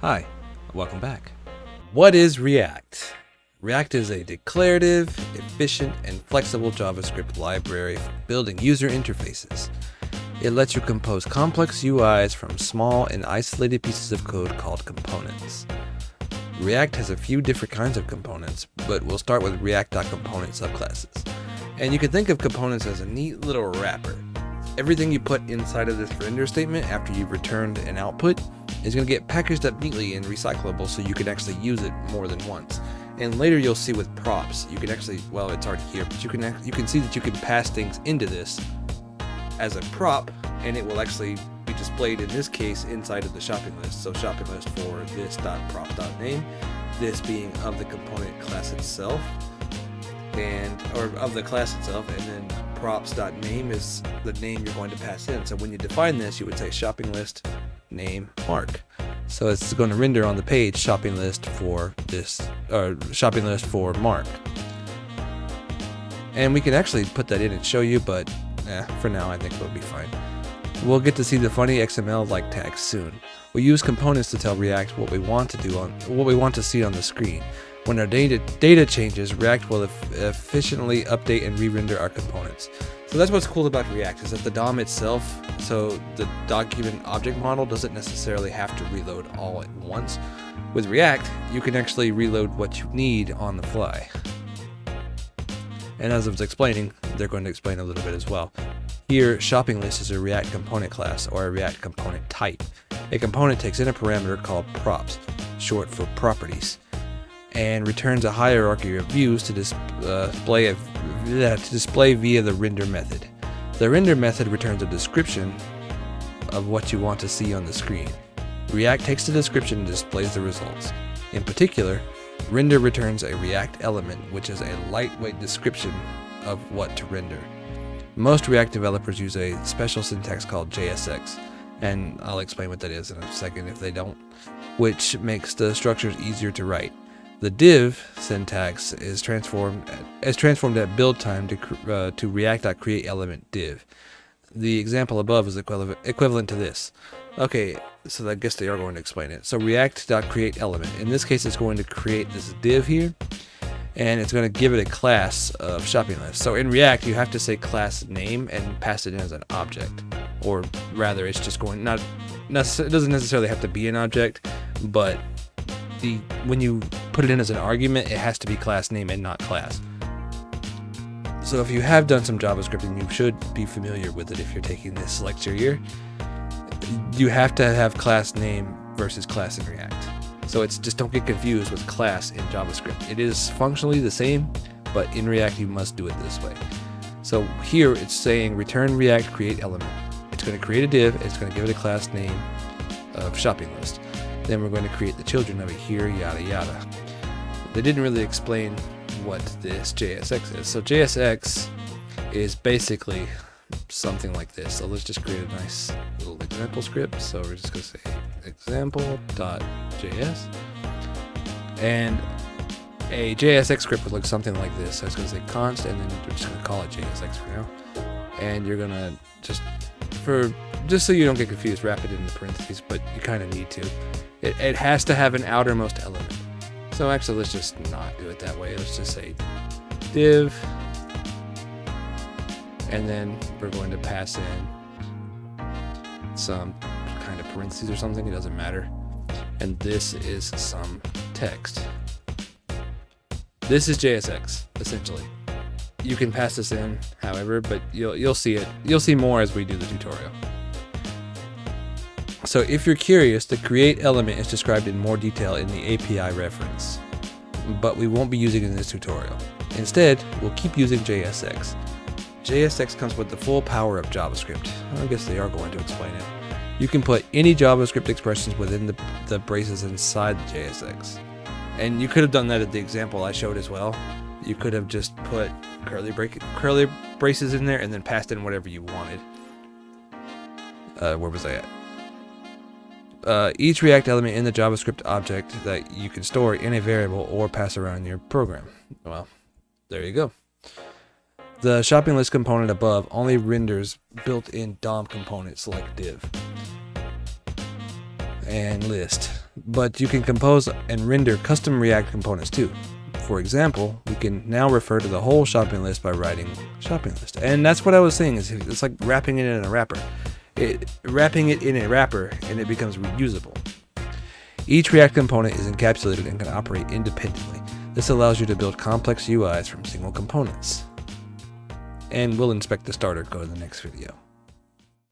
Hi, welcome back. What is React? React is a declarative, efficient, and flexible JavaScript library for building user interfaces. It lets you compose complex UIs from small and isolated pieces of code called components. React has a few different kinds of components, but we'll start with React.component subclasses. And you can think of components as a neat little wrapper. Everything you put inside of this render statement after you've returned an output is going to get packaged up neatly and recyclable so you can actually use it more than once. And later you'll see with props, you can actually, well, it's already here, but you can see that you can pass things into this as a prop, and it will actually be displayed in this case inside of the shopping list. So shopping list for this.prop.name, this being of the component class itself, or of the class itself, and then props.name is the name you're going to pass in. So when you define this, you would say shopping list name mark. So it's going to render on the page shopping list for this, or shopping list for mark. And we can actually put that in and show you, but for now I think it'll be fine. We'll get to see the funny XML-like tags soon. We use components to tell React what we want to do what we want to see on the screen. When our data changes, React will efficiently update and re-render our components. So that's what's cool about React, is that the DOM itself, so the document object model, doesn't necessarily have to reload all at once. With React, you can actually reload what you need on the fly. And as I was explaining, they're going to explain a little bit as well. Here, shopping list is a React component class or a React component type. A component takes in a parameter called props, short for properties, and returns a hierarchy of views to display via the render method. The render method returns a description of what you want to see on the screen. React takes the description and displays the results. In particular, render returns a React element, which is a lightweight description of what to render. Most React developers use a special syntax called JSX, and I'll explain what that is in a second if they don't, which makes the structures easier to write. The div syntax is transformed at build time to React.createElement div. The example above is equivalent to this. Okay, so I guess they are going to explain it. So React.createElement, in this case, it's going to create this div here, and it's going to give it a class of shopping list. So in React, you have to say class name and pass it in as an object, or rather, it's just going it doesn't necessarily have to be an object, but when you put it in as an argument, it has to be class name and not class. So if you have done some JavaScript, and you should be familiar with it if you're taking this lecture here, you have to have class name versus class in React. So it's just, don't get confused with class in JavaScript. It is functionally the same, but in React you must do it this way. So here it's saying return React create element. It's going to create a div, it's going to give it a class name of shopping list. Then we're going to create the children of it here, yada yada. They didn't really explain what this JSX is. So JSX is basically something like this. So let's just create a nice little example script. So we're just going to say example.js. And a JSX script would look something like this. So it's going to say const, and then we're just going to call it JSX for now. And you're going to just so you don't get confused, wrap it in the parentheses, but you kind of need to. It has to have an outermost element. So actually, let's just not do it that way. Let's just say div, and then we're going to pass in some kind of parentheses or something. It doesn't matter. And this is some text. This is JSX, essentially. You can pass this in, however, but you'll see it. You'll see more as we do the tutorial. So if you're curious, the create element is described in more detail in the API reference, but we won't be using it in this tutorial. Instead, we'll keep using JSX. JSX comes with the full power of JavaScript. I guess they are going to explain it. You can put any JavaScript expressions within the braces inside the JSX. And you could have done that at the example I showed as well. You could have just put curly braces in there and then passed in whatever you wanted. Where was I at? Each React element in the JavaScript object that you can store in a variable or pass around in your program. Well, there you go. The shopping list component above only renders built-in DOM components like div and list. But you can compose and render custom React components too. For example, we can now refer to the whole shopping list by writing shopping list. And that's what I was saying, is it's like wrapping it in a wrapper. Wrapping it in a wrapper and it becomes reusable. Each React component is encapsulated and can operate independently. This allows you to build complex UIs from single components. And we'll inspect the starter code in the next video.